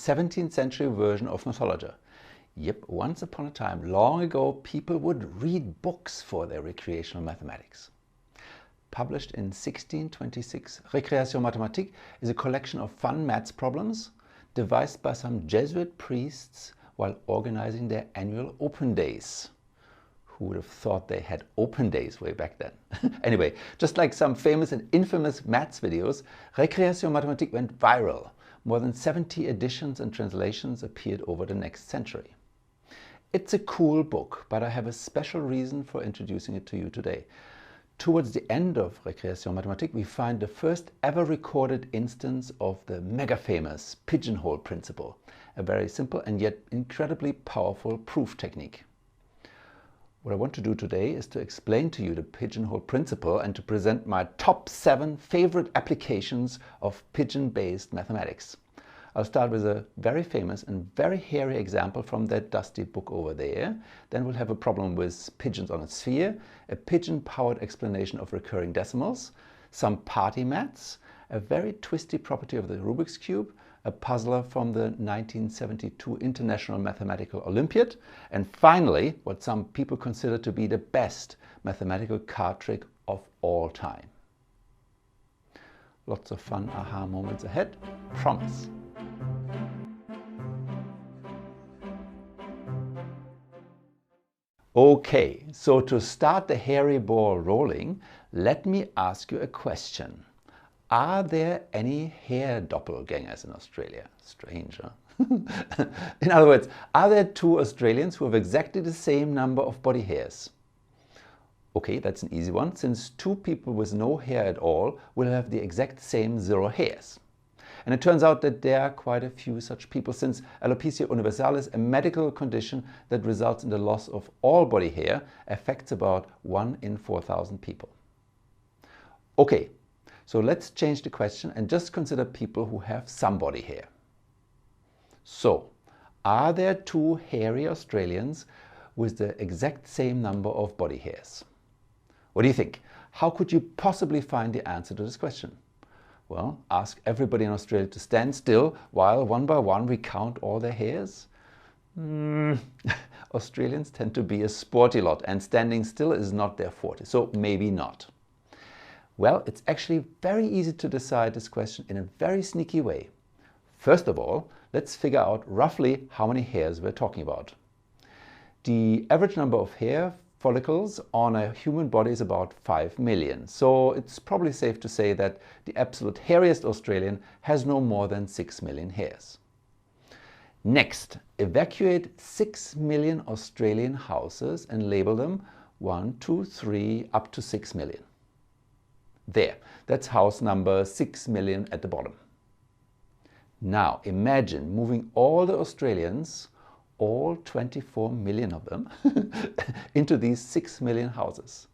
17th century version of mythology. Yep, once upon a time, long ago, people would read books for their recreational mathematics. Published in 1626, Rahasia is a collection of fun maths problems devised by some Jesuit priests while organizing their annual open days. Who would have thought they had open days way back then? Anyway, just like some famous and infamous maths videos, Rahasia went viral. More than 70 editions and translations appeared over the next century. It's a cool book, but I have a special reason for introducing it to you today. Towards the end of Rahasia, we find the first ever recorded instance of the mega famous pigeonhole principle, a very simple and yet incredibly powerful proof technique. What I want to do today is to explain to you the pigeonhole principle and to present my top 7 favorite applications of pigeon-based mathematics. I'll start with a very famous and very hairy example from that dusty book over there. Then we'll have a problem with pigeons on a sphere, a pigeon-powered explanation of recurring decimals, some party maths, a very twisty property of the Rubik's Cube, a puzzler from the 1972 International Mathematical Olympiad, and finally, what some people consider to be the best mathematical card trick of all time. Lots of fun aha moments ahead, promise. Okay, so to start the hairy ball rolling, let me ask you a question. Are there any hair doppelgangers in Australia? Strange, huh? In other words, are there 2 Australians who have exactly the same number of body hairs? Okay, that's an easy one, since 2 people with no hair at all will have the exact same 0 hairs. And it turns out that there are quite a few such people, since alopecia universalis, a medical condition that results in the loss of all body hair, affects about 1 in 4,000 people. Okay. So let's change the question and just consider people who have some body hair. So, are there 2 hairy Australians with the exact same number of body hairs? What do you think? How could you possibly find the answer to this question? Well, ask everybody in Australia to stand still while one by one we count all their hairs? Australians tend to be a sporty lot and standing still is not their forte, so maybe not. Well, it's actually very easy to decide this question in a very sneaky way. First of all, let's figure out roughly how many hairs we're talking about. The average number of hair follicles on a human body is about 5 million, so it's probably safe to say that the absolute hairiest Australian has no more than 6 million hairs. Next, evacuate 6 million Australian houses and label them 1, 2, 3, up to 6 million. There, that's house number 6 million at the bottom. Now imagine moving all the Australians, all 24 million of them, into these 6 million houses.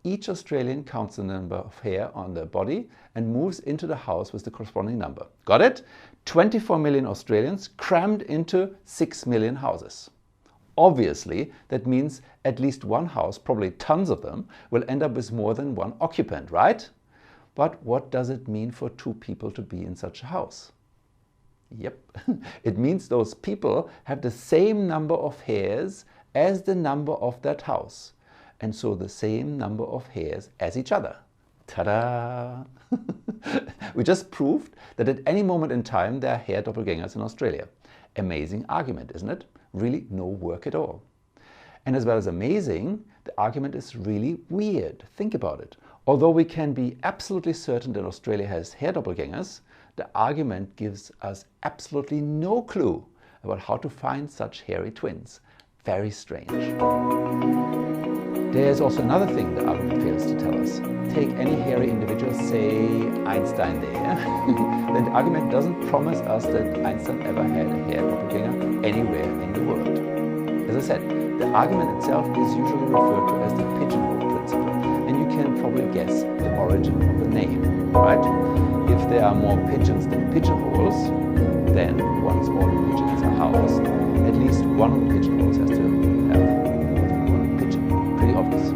Each Australian counts the number of hair on their body and moves into the house with the corresponding number. Got it? 24 million Australians crammed into 6 million houses. Obviously, that means at least one house, probably tons of them, will end up with more than one occupant, right? But what does it mean for 2 people to be in such a house? Yep, it means those people have the same number of hairs as the number of that house, and so the same number of hairs as each other. Ta-da! We just proved that at any moment in time there are hair doppelgangers in Australia. Amazing argument, isn't it? Really no work at all. And as well as amazing, the argument is really weird. Think about it. Although we can be absolutely certain that Australia has hair doppelgangers, the argument gives us absolutely no clue about how to find such hairy twins. Very strange. There's also another thing the argument fails to tell us. Take any hairy individual, say Einstein there, then the argument doesn't promise us that Einstein ever had a hair doppelganger anywhere in the world. As I said, the argument itself is usually referred to as the pigeonhole principle, and you can probably guess the origin of the name, right? If there are more pigeons than pigeonholes, then once all the pigeons are housed, at least one of the pigeonholes has to have more than one pigeon. Pretty obvious.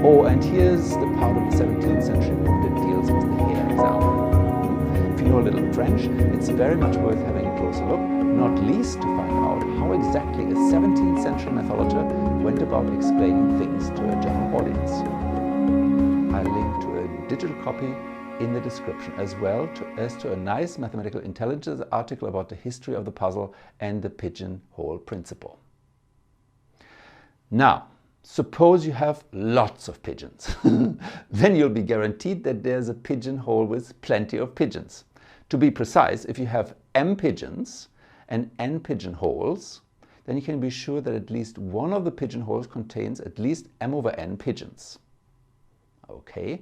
Oh, and here's the part of the 17th century book that deals with the hair example. If you know a little French, it's very much worth having a closer look, not least to find out how exactly a 17th century mythologer went about explaining things to a general audience. I link to a digital copy in the description, as well as to a nice mathematical intelligence article about the history of the puzzle and the pigeonhole principle. Now, suppose you have lots of pigeons. Then you'll be guaranteed that there's a pigeonhole with plenty of pigeons. To be precise, if you have m pigeons and n pigeonholes, then you can be sure that at least one of the pigeonholes contains at least m over n pigeons. Okay.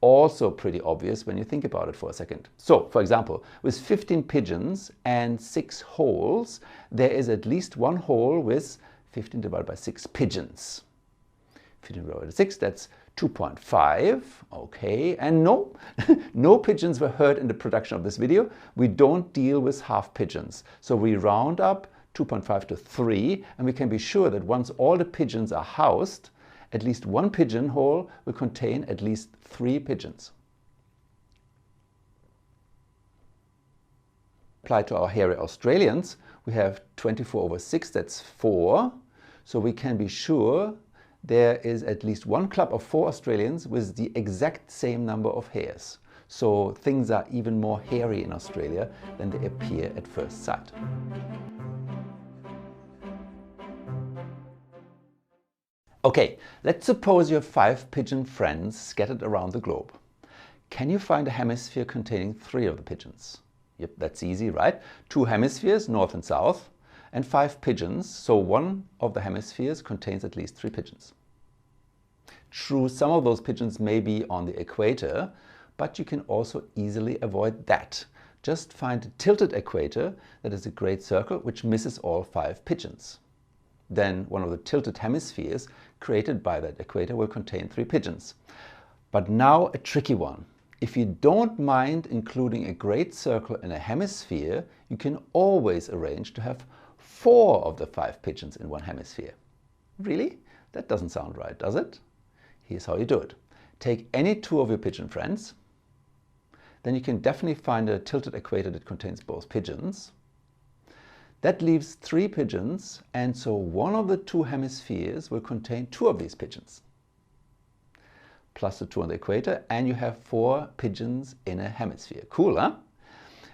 Also pretty obvious when you think about it for a second. So, for example, with 15 pigeons and 6 holes, there is at least one hole with 15 divided by 6 pigeons. 15 divided by 6, that's 2.5. Okay, and no, no pigeons were hurt in the production of this video. We don't deal with half pigeons. So we round up 2.5 to 3, and we can be sure that once all the pigeons are housed, at least one pigeonhole will contain at least 3 pigeons. Applied to our hairy Australians, we have 24 over 6, that's 4. So we can be sure there is at least one club of 4 Australians with the exact same number of hairs. So things are even more hairy in Australia than they appear at first sight. Okay, let's suppose you have 5 pigeon friends scattered around the globe. Can you find a hemisphere containing 3 of the pigeons? Yep, that's easy, right? 2 hemispheres, north and south, and 5 pigeons, so one of the hemispheres contains at least 3 pigeons. True, some of those pigeons may be on the equator, but you can also easily avoid that. Just find a tilted equator that is a great circle which misses all 5 pigeons. Then one of the tilted hemispheres created by that equator will contain 3 pigeons. But now a tricky one. If you don't mind including a great circle in a hemisphere, you can always arrange to have 4 of the 5 pigeons in one hemisphere. Really? That doesn't sound right, does it? Here's how you do it. Take any 2 of your pigeon friends. Then you can definitely find a tilted equator that contains both pigeons. That leaves 3 pigeons, and so one of the 2 hemispheres will contain 2 of these pigeons. Plus the 2 on the equator, and you have 4 pigeons in a hemisphere. Cool, huh?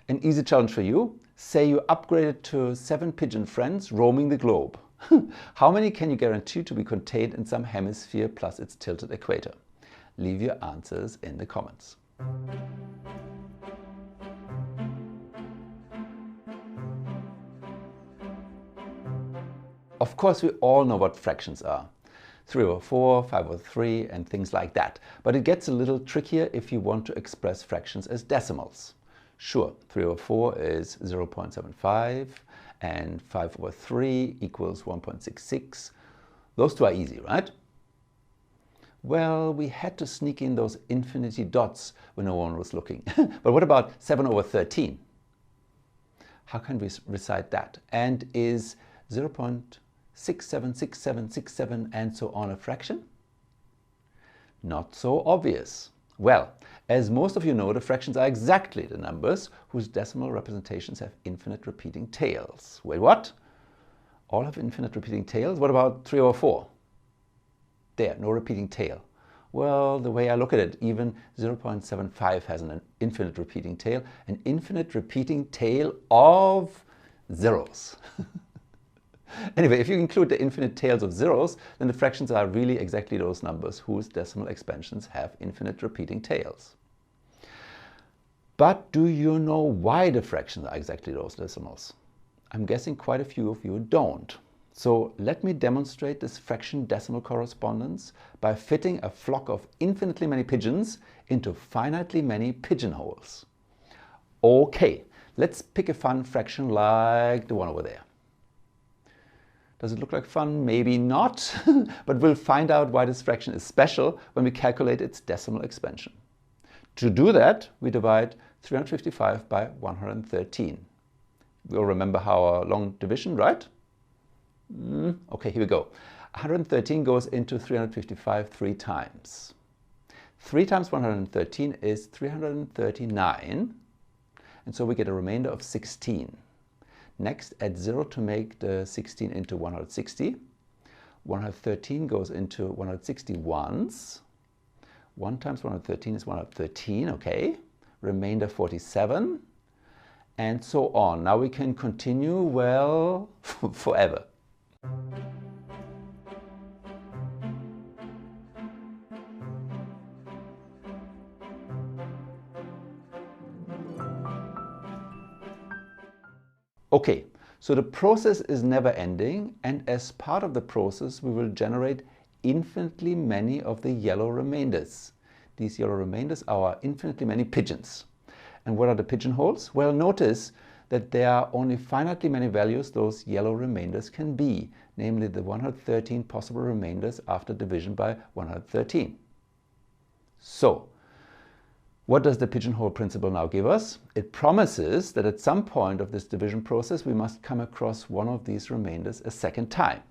An easy challenge for you. Say you upgraded to 7 pigeon friends roaming the globe. How many can you guarantee to be contained in some hemisphere plus its tilted equator? Leave your answers in the comments. Of course, we all know what fractions are. 3 over 4, 5 over 3, and things like that. But it gets a little trickier if you want to express fractions as decimals. Sure, 3 over 4 is 0.75, and 5 over 3 equals 1.66. Those 2 are easy, right? Well, we had to sneak in those infinity dots when no one was looking. But what about 7 over 13? How can we recite that? And is 0.676767 and so on a fraction? Not so obvious. Well, as most of you know, the fractions are exactly the numbers whose decimal representations have infinite repeating tails. Wait, what? All have infinite repeating tails? What about 3 over 4? There, no repeating tail. Well, the way I look at it, even 0.75 has an infinite repeating tail of zeros. Anyway, if you include the infinite tails of zeros, then the fractions are really exactly those numbers whose decimal expansions have infinite repeating tails. But do you know why the fractions are exactly those decimals? I'm guessing quite a few of you don't. So let me demonstrate this fraction decimal correspondence by fitting a flock of infinitely many pigeons into finitely many pigeonholes. Okay, let's pick a fun fraction like the one over there. Does it look like fun? Maybe not, but we'll find out why this fraction is special when we calculate its decimal expansion. To do that, we divide 355 by 113. We'll remember our long division, right? Okay, here we go. 113 goes into 355 3 times. 3 times 113 is 339, and so we get a remainder of 16. Next, add 0 to make the 16 into 160. 113 goes into 161s. 1 times 113 is 113, okay. Remainder 47, and so on. Now we can continue, well, forever. Okay, so the process is never ending, and as part of the process we will generate infinitely many of the yellow remainders. These yellow remainders are infinitely many pigeons. And what are the pigeonholes? Well, notice that there are only finitely many values those yellow remainders can be, namely the 113 possible remainders after division by 113. So, what does the pigeonhole principle now give us? It promises that at some point of this division process we must come across one of these remainders a second time.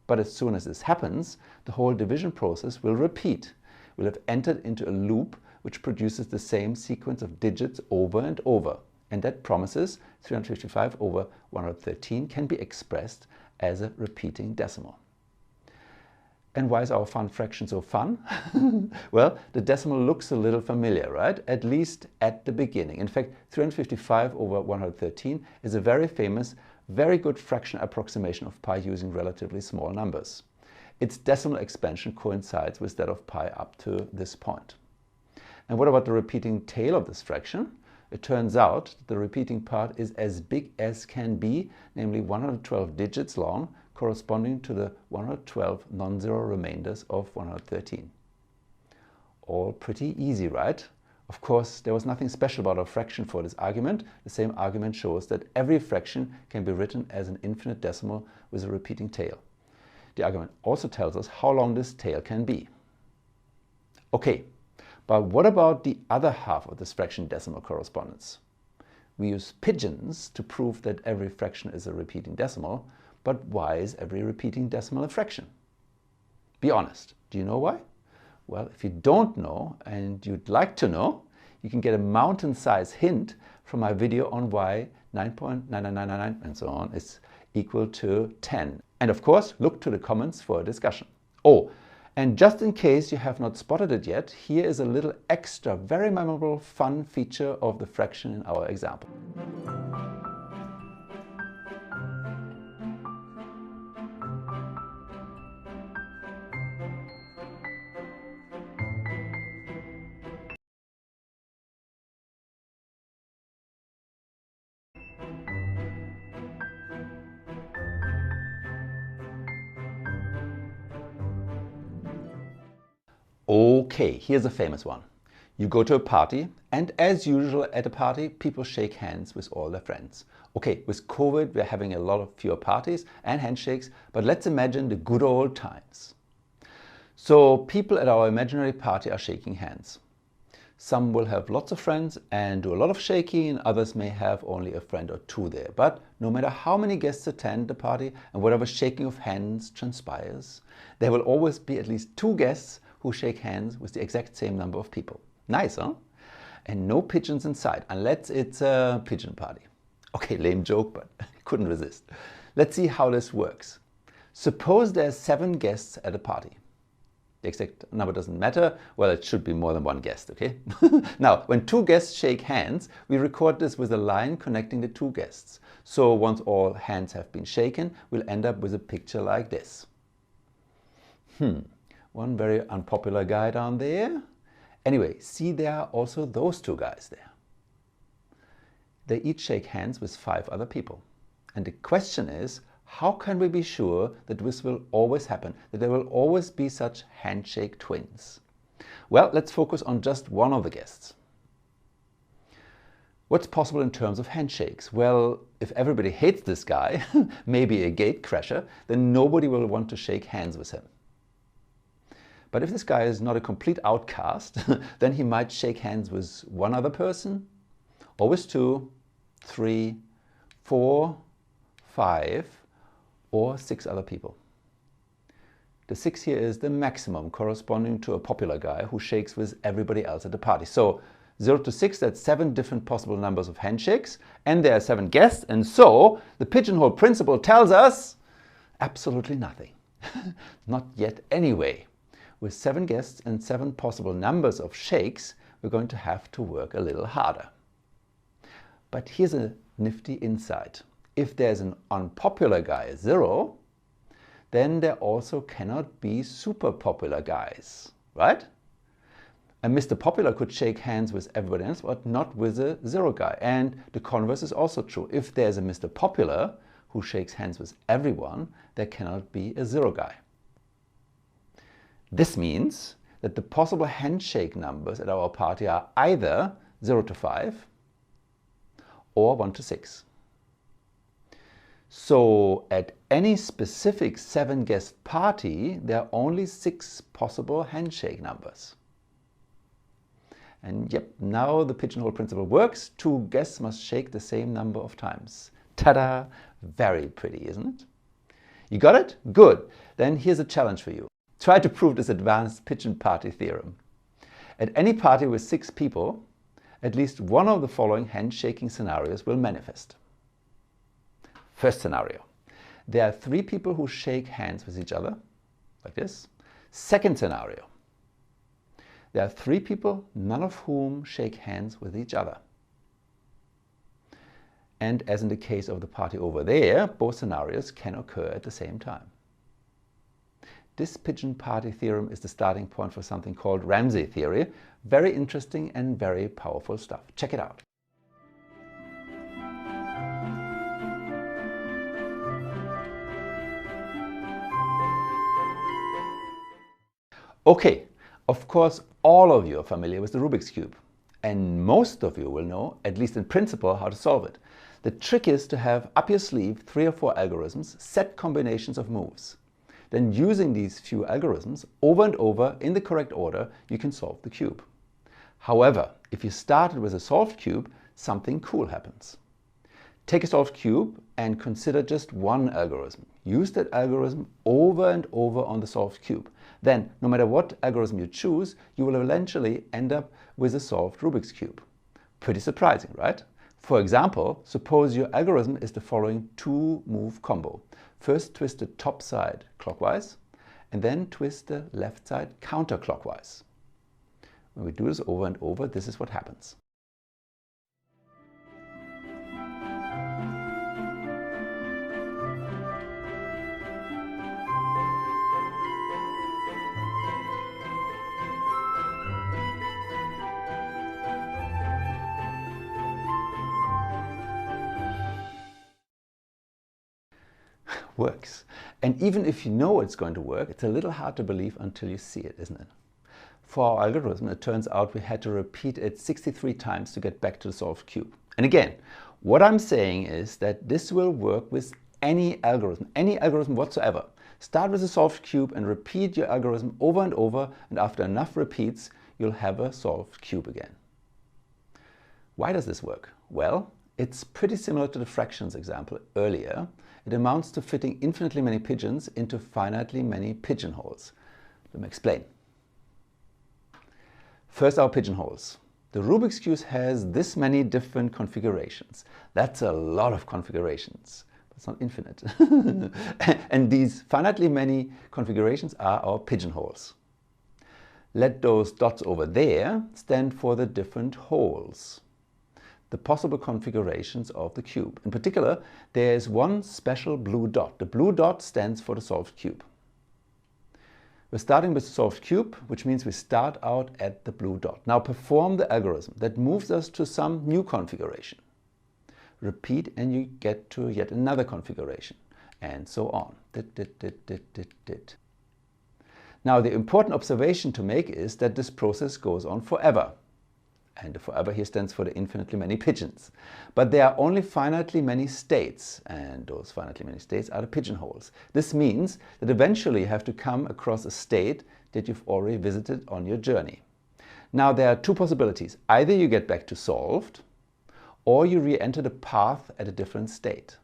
But as soon as this happens, the whole division process will repeat. We'll have entered into a loop which produces the same sequence of digits over and over. And that promises 355 over 113 can be expressed as a repeating decimal. And why is our fun fraction so fun? Well, the decimal looks a little familiar, right? At least at the beginning. In fact, 355 over 113 is a very famous, very good fraction approximation of pi using relatively small numbers. Its decimal expansion coincides with that of pi up to this point. And what about the repeating tail of this fraction? It turns out that the repeating part is as big as can be, namely 112 digits long, corresponding to the 112 non-zero remainders of 113. All pretty easy, right? Of course, there was nothing special about a fraction for this argument. The same argument shows that every fraction can be written as an infinite decimal with a repeating tail. The argument also tells us how long this tail can be. Okay, but what about the other half of this fraction decimal correspondence? We use pigeons to prove that every fraction is a repeating decimal, but why is every repeating decimal a fraction? Be honest, do you know why? Well, if you don't know and you'd like to know, you can get a mountain-size hint from my video on why 9.9999 and so on is equal to 10. And of course, look to the comments for a discussion. Oh, and just in case you have not spotted it yet, here is a little extra, very memorable, fun feature of the fraction in our example. Okay, here's a famous one. You go to a party, and as usual at a party, people shake hands with all their friends. Okay, with COVID, we're having a lot of fewer parties and handshakes, but let's imagine the good old times. So people at our imaginary party are shaking hands. Some will have lots of friends and do a lot of shaking, and others may have only a friend or two there. But no matter how many guests attend the party and whatever shaking of hands transpires, there will always be at least 2 guests who shake hands with the exact same number of people. Nice, huh? And no pigeons inside, unless it's a pigeon party. Okay, lame joke, but I couldn't resist. Let's see how this works. Suppose there's 7 guests at a party. The exact number doesn't matter. Well, it should be more than 1 guest, okay? Now, when 2 guests shake hands, we record this with a line connecting the 2 guests. So once all hands have been shaken, we'll end up with a picture like this. One very unpopular guy down there. Anyway, see, there are also those 2 guys there. They each shake hands with 5 other people. And the question is, how can we be sure that this will always happen, that there will always be such handshake twins? Well, let's focus on just one of the guests. What's possible in terms of handshakes? Well, if everybody hates this guy, maybe a gatecrasher, then nobody will want to shake hands with him. But if this guy is not a complete outcast, then he might shake hands with 1 other person, or with 2, 3, 4, 5, or 6 other people. The 6 here is the maximum, corresponding to a popular guy who shakes with everybody else at the party. So 0 to 6, that's 7 different possible numbers of handshakes, and there are 7 guests, and so the pigeonhole principle tells us absolutely nothing. Not yet anyway. With 7 guests and 7 possible numbers of shakes, we're going to have to work a little harder. But here's a nifty insight. If there's an unpopular guy, 0, then there also cannot be super popular guys, right? And Mr. Popular could shake hands with everybody else, but not with a 0 guy. And the converse is also true. If there's a Mr. Popular who shakes hands with everyone, there cannot be a 0 guy. This means that the possible handshake numbers at our party are either 0 to 5 or 1 to 6. So at any specific 7-guest party, there are only 6 possible handshake numbers. And yep, now the pigeonhole principle works. 2 guests must shake the same number of times. Ta-da! Very pretty, isn't it? You got it? Good. Then here's a challenge for you. Try to prove this advanced pigeon party theorem. At any party with 6 people, at least one of the following handshaking scenarios will manifest. First scenario. There are 3 people who shake hands with each other, like this. Second scenario. There are 3 people, none of whom shake hands with each other. And as in the case of the party over there, both scenarios can occur at the same time. This pigeon party theorem is the starting point for something called Ramsey theory. Very interesting and very powerful stuff. Check it out. Okay, of course, all of you are familiar with the Rubik's Cube. And most of you will know, at least in principle, how to solve it. The trick is to have up your sleeve 3 or 4 algorithms, set combinations of moves. Then using these few algorithms over and over in the correct order, you can solve the cube. However, if you started with a solved cube, something cool happens. Take a solved cube and consider just one algorithm. Use that algorithm over and over on the solved cube. Then, no matter what algorithm you choose, you will eventually end up with a solved Rubik's Cube. Pretty surprising, right? For example, suppose your algorithm is the following 2-move combo. First twist the top side clockwise, and then twist the left side counterclockwise. When we do this over and over, this is what happens. Works. And even if you know it's going to work, it's a little hard to believe until you see it, isn't it? For our algorithm, it turns out we had to repeat it 63 times to get back to the solved cube. And again, what I'm saying is that this will work with any algorithm whatsoever. Start with a solved cube and repeat your algorithm over and over, and after enough repeats, you'll have a solved cube again. Why does this work? Well, it's pretty similar to the fractions example earlier. It amounts to fitting infinitely many pigeons into finitely many pigeonholes. Let me explain. First, our pigeonholes. The Rubik's Cube has this many different configurations. That's a lot of configurations. It's not infinite. And these finitely many configurations are our pigeonholes. Let those dots over there stand for the different holes, the possible configurations of the cube. In particular, there is one special blue dot. The blue dot stands for the solved cube. We're starting with the solved cube, which means we start out at the blue dot. Now perform the algorithm that moves us to some new configuration. Repeat and you get to yet another configuration, and so on. Now the important observation to make is that this process goes on forever. And the forever here stands for the infinitely many pigeons. But there are only finitely many states, and those finitely many states are the pigeonholes. This means that eventually you have to come across a state that you've already visited on your journey. Now there are 2 possibilities. Either you get back to solved, or you re-enter the path at a different state.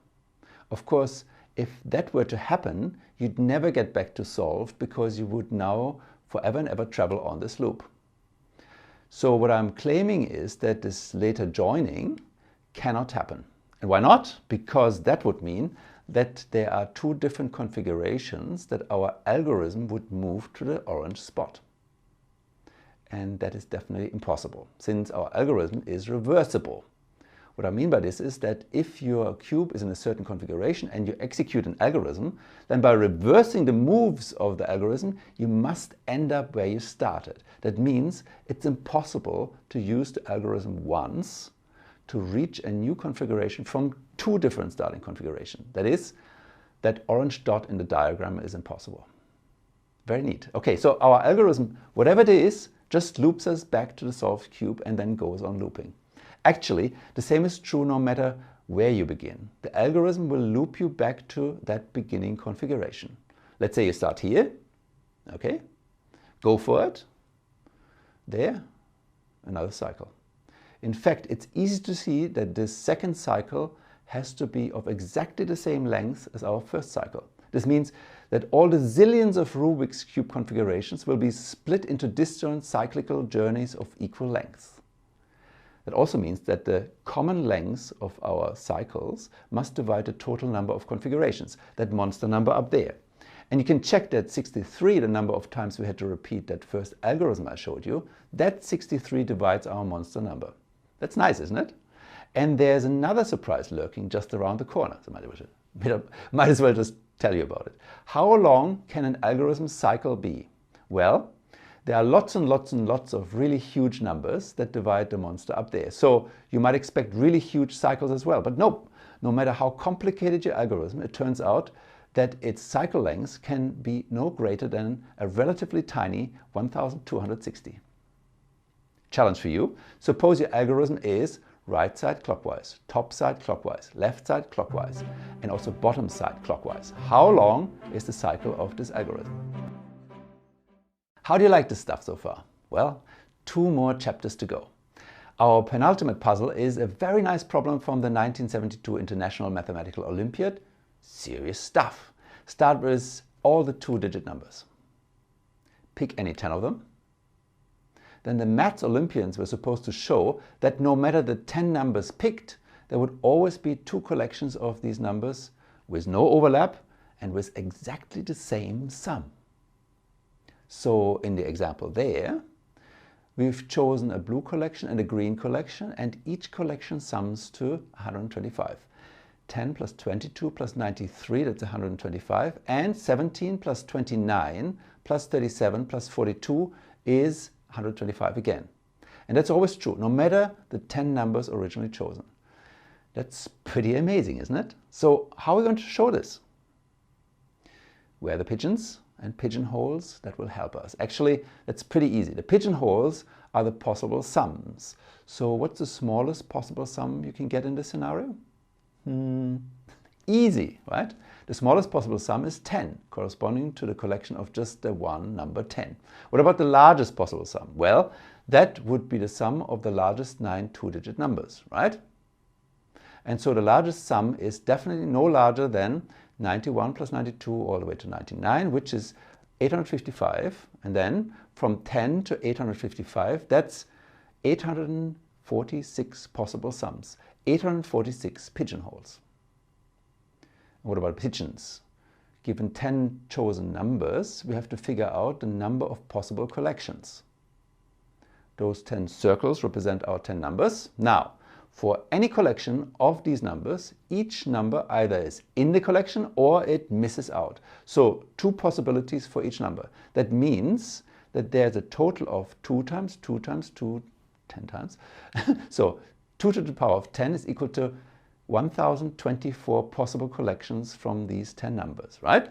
Of course, if that were to happen, you'd never get back to solved because you would now forever and ever travel on this loop. So what I'm claiming is that this later joining cannot happen. And why not? Because that would mean that there are two different configurations that our algorithm would move to the orange spot. And that is definitely impossible, since our algorithm is reversible. What I mean by this is that if your cube is in a certain configuration and you execute an algorithm, then by reversing the moves of the algorithm, you must end up where you started. That means it's impossible to use the algorithm once to reach a new configuration from two different starting configurations. That is, that orange dot in the diagram is impossible. Very neat. Okay, so our algorithm, whatever it is, just loops us back to the solved cube and then goes on looping. Actually, the same is true no matter where you begin. The algorithm will loop you back to that beginning configuration. Let's say you start here, okay, go for it, there, another cycle. In fact, it's easy to see that this second cycle has to be of exactly the same length as our first cycle. This means that all the zillions of Rubik's Cube configurations will be split into disjoint cyclical journeys of equal length. That also means that the common length of our cycles must divide the total number of configurations, that monster number up there. And you can check that 63, the number of times we had to repeat that first algorithm I showed you, that 63 divides our monster number. That's nice, isn't it? And there's another surprise lurking just around the corner. So might as well just tell you about it. How long can an algorithm cycle be? Well, there are lots and lots and lots of really huge numbers that divide the monster up there. So you might expect really huge cycles as well. But nope, no matter how complicated your algorithm, it turns out that its cycle length can be no greater than a relatively tiny 1260. Challenge for you. Suppose your algorithm is right side clockwise, top side clockwise, left side clockwise, and also bottom side clockwise. How long is the cycle of this algorithm? How do you like this stuff so far? Well, 2 more chapters to go. Our penultimate puzzle is a very nice problem from the 1972 International Mathematical Olympiad. Serious stuff. Start with all the 2-digit numbers. Pick any 10 of them. Then the maths Olympians were supposed to show that no matter the 10 numbers picked, there would always be 2 collections of these numbers with no overlap and with exactly the same sum. So in the example there, we've chosen a blue collection and a green collection, and each collection sums to 125. 10 plus 22 plus 93, that's 125, and 17 plus 29 plus 37 plus 42 is 125 again. And that's always true, no matter the 10 numbers originally chosen. That's pretty amazing, isn't it? So how are we going to show this? Where are the pigeons and pigeonholes that will help us? Actually, that's pretty easy. The pigeonholes are the possible sums. So what's the smallest possible sum you can get in this scenario? Easy, right? The smallest possible sum is 10, corresponding to the collection of just the one number 10. What about the largest possible sum? Well, that would be the sum of the largest 9 2-digit numbers, right? And so the largest sum is definitely no larger than 91 plus 92 all the way to 99, which is 855. And then from 10 to 855, that's 846 possible sums, 846 pigeonholes. What about pigeons? Given 10 chosen numbers, we have to figure out the number of possible collections. Those 10 circles represent our 10 numbers. Now, for any collection of these numbers, each number either is in the collection or it misses out. So 2 possibilities for each number. That means that there's a total of 2 times 2 times 2, 10 times. So 2 to the power of 10 is equal to 1024 possible collections from these 10 numbers, right?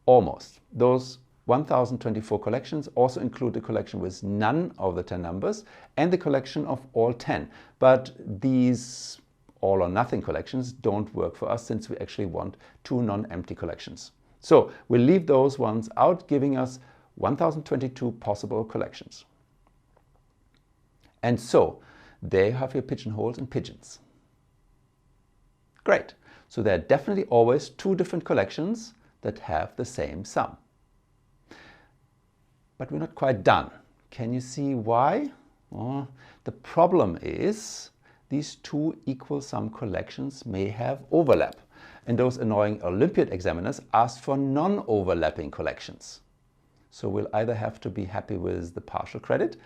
Almost. Those 1024 collections also include the collection with none of the 10 numbers and the collection of all 10. But these all or nothing collections don't work for us since we actually want 2 non-empty collections. So we'll leave those ones out, giving us 1022 possible collections. And so there you have your pigeonholes and pigeons. Great. So there are definitely always 2 different collections that have the same sum. But we're not quite done. Can you see why? Oh, the problem is these two equal sum collections may have overlap, and those annoying Olympiad examiners asked for non-overlapping collections. So we'll either have to be happy with the partial credit,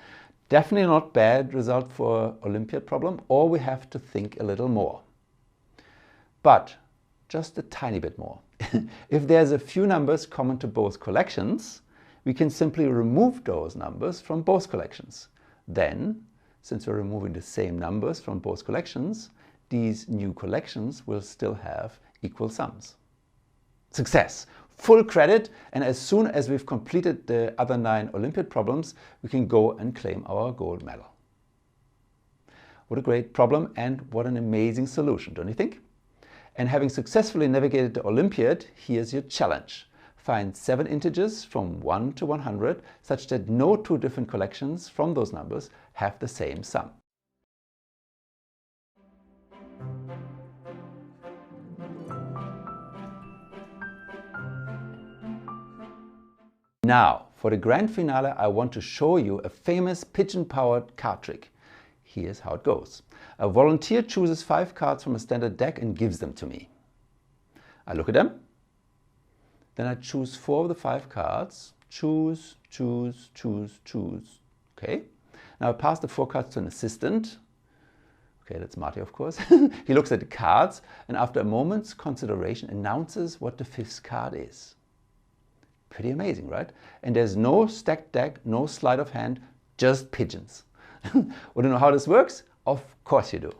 definitely not bad result for Olympiad problem, or we have to think a little more. But just a tiny bit more. If there's a few numbers common to both collections, we can simply remove those numbers from both collections. Then, since we're removing the same numbers from both collections, these new collections will still have equal sums. Success! Full credit, and as soon as we've completed the other 9 Olympiad problems, we can go and claim our gold medal. What a great problem and what an amazing solution, don't you think? And having successfully navigated the Olympiad, here's your challenge. Find 7 integers from 1 to 100 such that no two different collections from those numbers have the same sum. Now, for the grand finale, I want to show you a famous pigeon-powered card trick. Here's how it goes. A volunteer chooses 5 cards from a standard deck and gives them to me. I look at them. Then I choose 4 of the 5 cards. Choose, choose, choose, choose. Okay. Now I pass the 4 cards to an assistant. Okay, that's Marty, of course. He looks at the cards and after a moment's consideration announces what the 5th card is. Pretty amazing, right? And there's no stacked deck, no sleight of hand, just pigeons. Want to know how this works? Of course you do.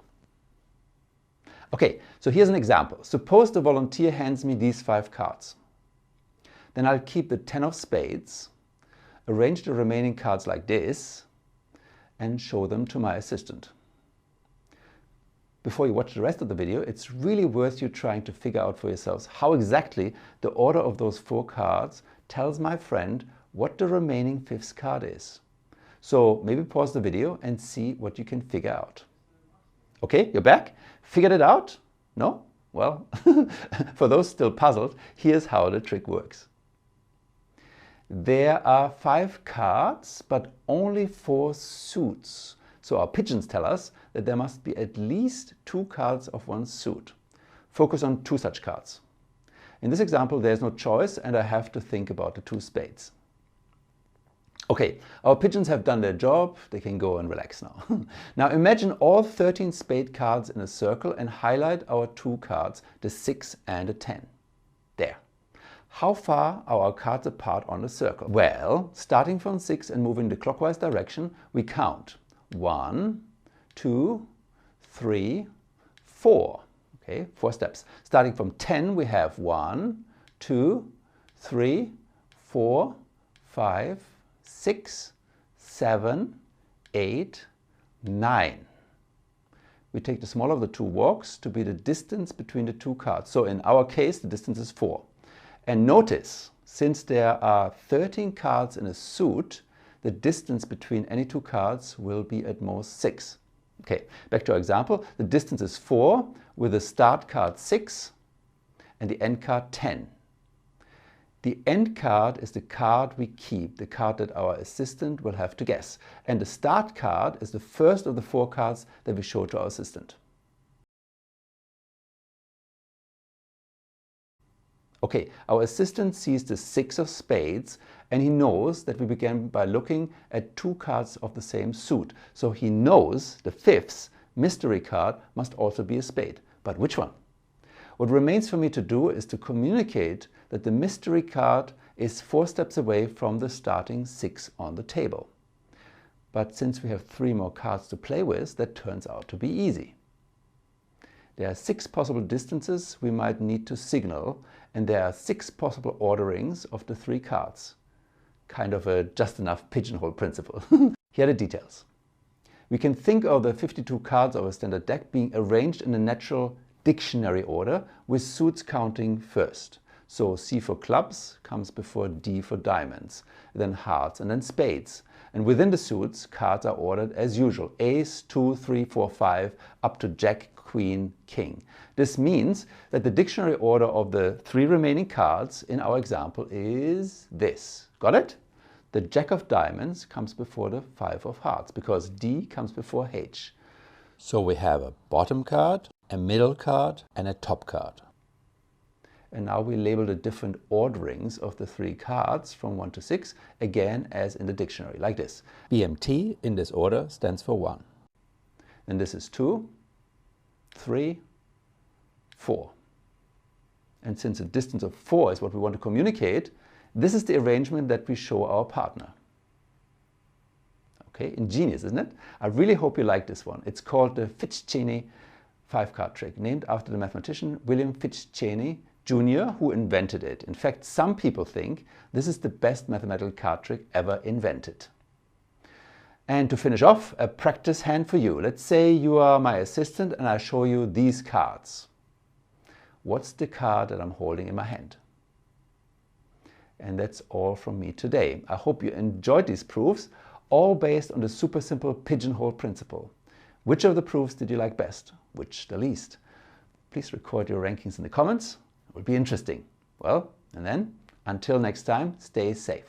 Okay, so here's an example. Suppose the volunteer hands me these 5 cards. Then I'll keep the 10 of spades, arrange the remaining cards like this, and show them to my assistant. Before you watch the rest of the video, it's really worth you trying to figure out for yourselves how exactly the order of those 4 cards tells my friend what the remaining 5th card is. So maybe pause the video and see what you can figure out. Okay, you're back? Figured it out? No? Well, for those still puzzled, here's how the trick works. There are 5 cards, but only 4 suits. So our pigeons tell us that there must be at least 2 cards of one suit. Focus on 2 such cards. In this example, there's no choice and I have to think about the 2 spades. Okay, our pigeons have done their job, they can go and relax now. Now imagine all 13 spade cards in a circle and highlight our 2 cards, the 6 and the 10. There. How far are our cards apart on the circle? Well, starting from 6 and moving the clockwise direction, we count 1, 2, 3, 4. Okay, 4 steps. Starting from 10, we have 1, 2, 3, 4, 5, 6, 7, 8, 9. We take the smaller of the 2 walks to be the distance between the 2 cards. So in our case, the distance is 4. And notice, since there are 13 cards in a suit, the distance between any 2 cards will be at most 6. Okay, back to our example. The distance is 4 with the start card 6 and the end card 10. The end card is the card we keep, the card that our assistant will have to guess. And the start card is the first of the 4 cards that we show to our assistant. Okay, our assistant sees the 6 of spades and he knows that we began by looking at 2 cards of the same suit. So he knows the 5th mystery card must also be a spade. But which one? What remains for me to do is to communicate that the mystery card is 4 steps away from the starting 6 on the table. But since we have 3 more cards to play with, that turns out to be easy. There are 6 possible distances we might need to signal, and there are 6 possible orderings of the 3 cards. Kind of a just enough pigeonhole principle. Here are the details. We can think of the 52 cards of a standard deck being arranged in a natural dictionary order, with suits counting first. So C for clubs comes before D for diamonds, then hearts and then spades. And within the suits, cards are ordered as usual. Ace, 2, 3, 4, 5, up to Jack, Queen, King. This means that the dictionary order of the 3 remaining cards in our example is this. Got it? the Jack of Diamonds comes before the Five of Hearts because D comes before H. So we have a bottom card, a middle card and a top card. And now we label the different orderings of the 3 cards from 1 to 6, again as in the dictionary, like this. BMT in this order stands for 1. And this is 2, 3, 4. And since a distance of 4 is what we want to communicate, this is the arrangement that we show our partner. Okay, ingenious, isn't it? I really hope you like this one. It's called the Fitch-Cheney 5-card trick, named after the mathematician William Fitch-Cheney Jr., who invented it. In fact, some people think this is the best mathematical card trick ever invented. And to finish off, a practice hand for you. Let's say you are my assistant and I show you these cards. What's the card that I'm holding in my hand? And that's all from me today. I hope you enjoyed these proofs, all based on the super simple pigeonhole principle. Which of the proofs did you like best? Which the least? Please record your rankings in the comments. It will be interesting. Well, and then, until next time, stay safe.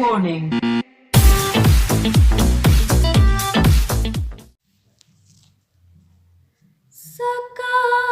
Warning. Sekarang